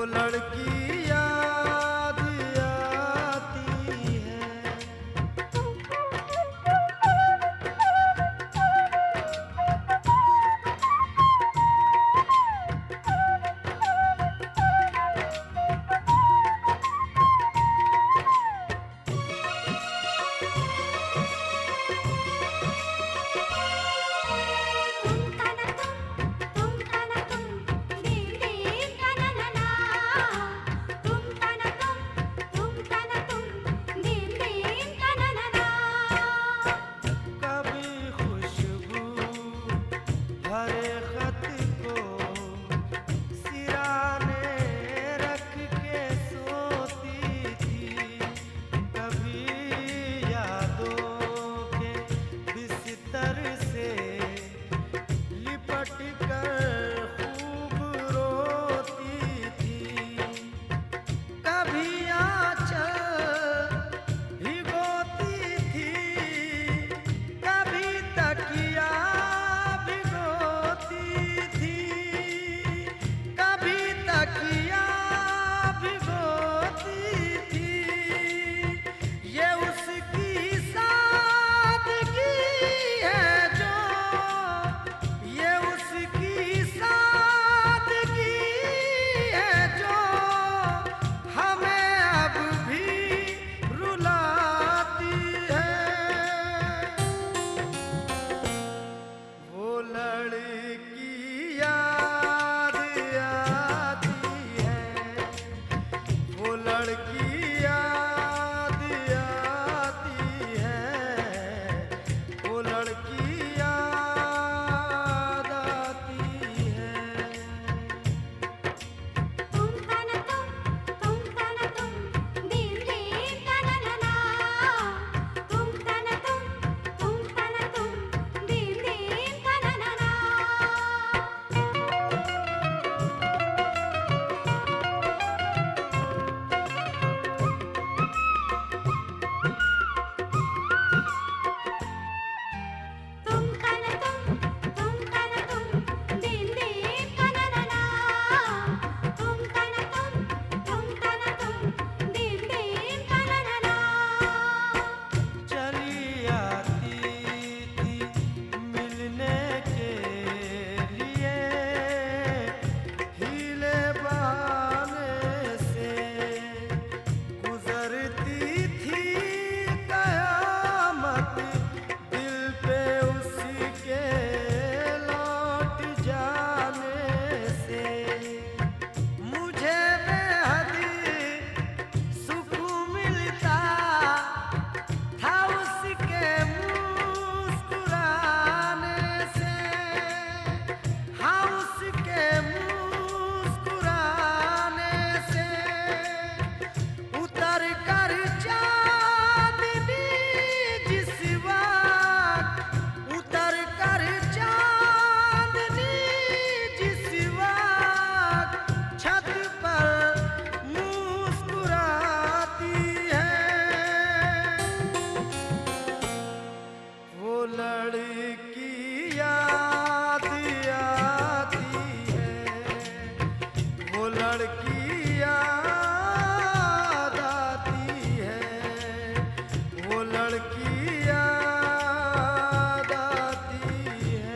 लड़की याद आती है। कभी खुशबू भरे खत को सिराने रख के सोती थी, कभी यादों के बिस्तर से लिपट कर खूब रोती थी, कभी आंचल भिगोती थी, कभी तकिया भिगोती थी, कभी तकिया भिगोती थी। ये उसकी सादगी है जो, ये उसकी सादगी है जो हमें अब भी रुलाती है। वो लड़की याद आती है, वो लड़की याद आती है, वो लड़की याद आती है। चली आती थी मिलने के लिए, हीले बहाने से गुजरती थी कयामत दिल पे उसके लौट जाने से। मुझे बेहद सुकून मिलता था उसके मुस्कुराने से, हाँ उसके मुस्कुराने से। उतर कर चांदनी जिस वक्त, उतर कर चांदनी जिस वक्त छत पर मुस्कुराती है। वो लड़की याद आती है, वो लड़की याद आती है, वो लड़की याद आती है।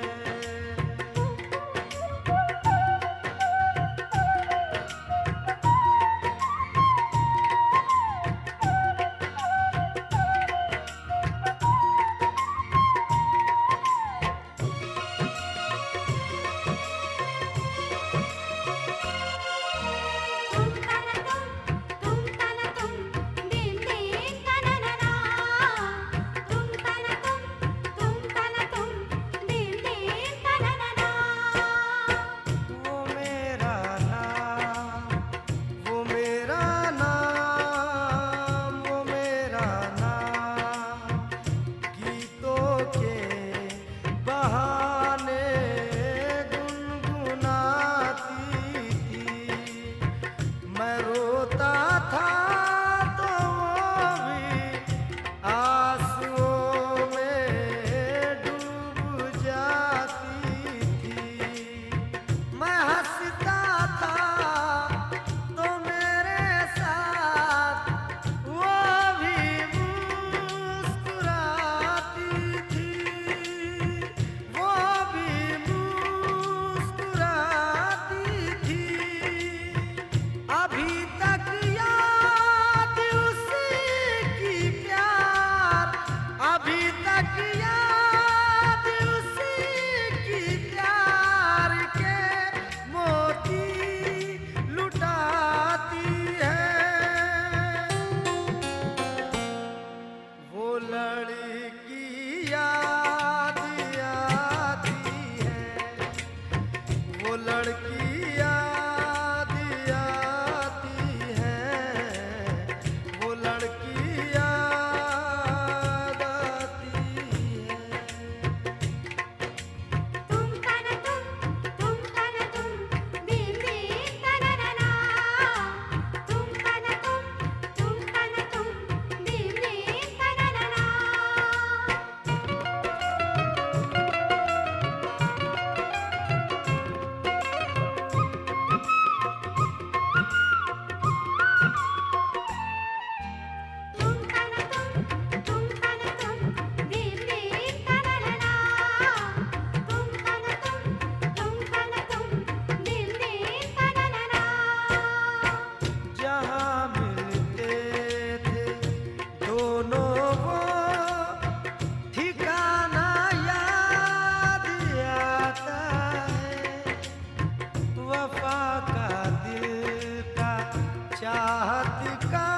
चाहत का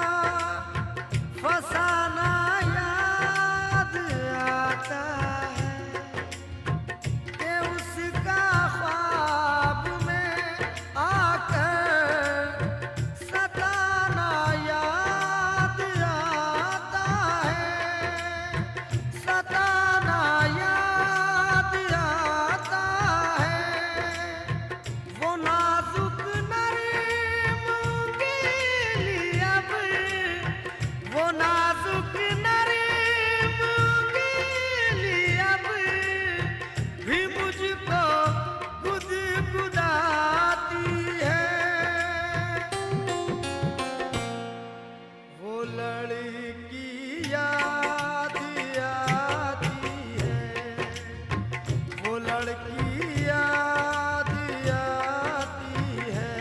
फसाना याद आता है कि उसका ख्वाब में आकर सताना याद आता है, सताना याद आता है। वो नाजुक नरीम गिली अब, वो नाजुक नरीम गिली अब भी मुझको गुदगुदाती है। वो लड़की याद आती है, वो लड़की याद आती है,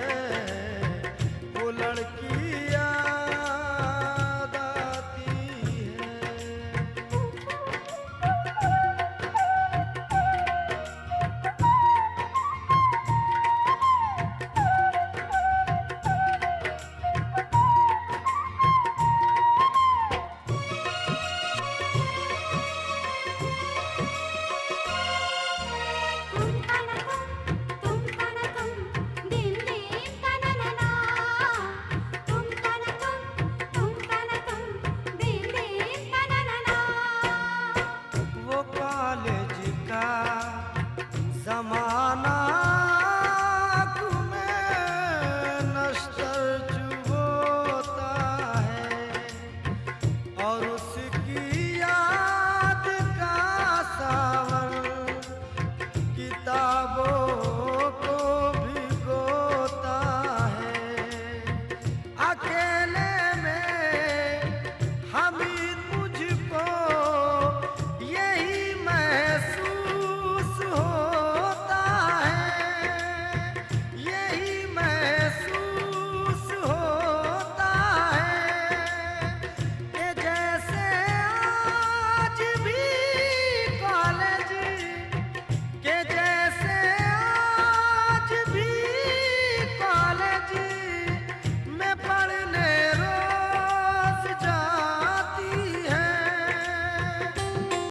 वो लड़की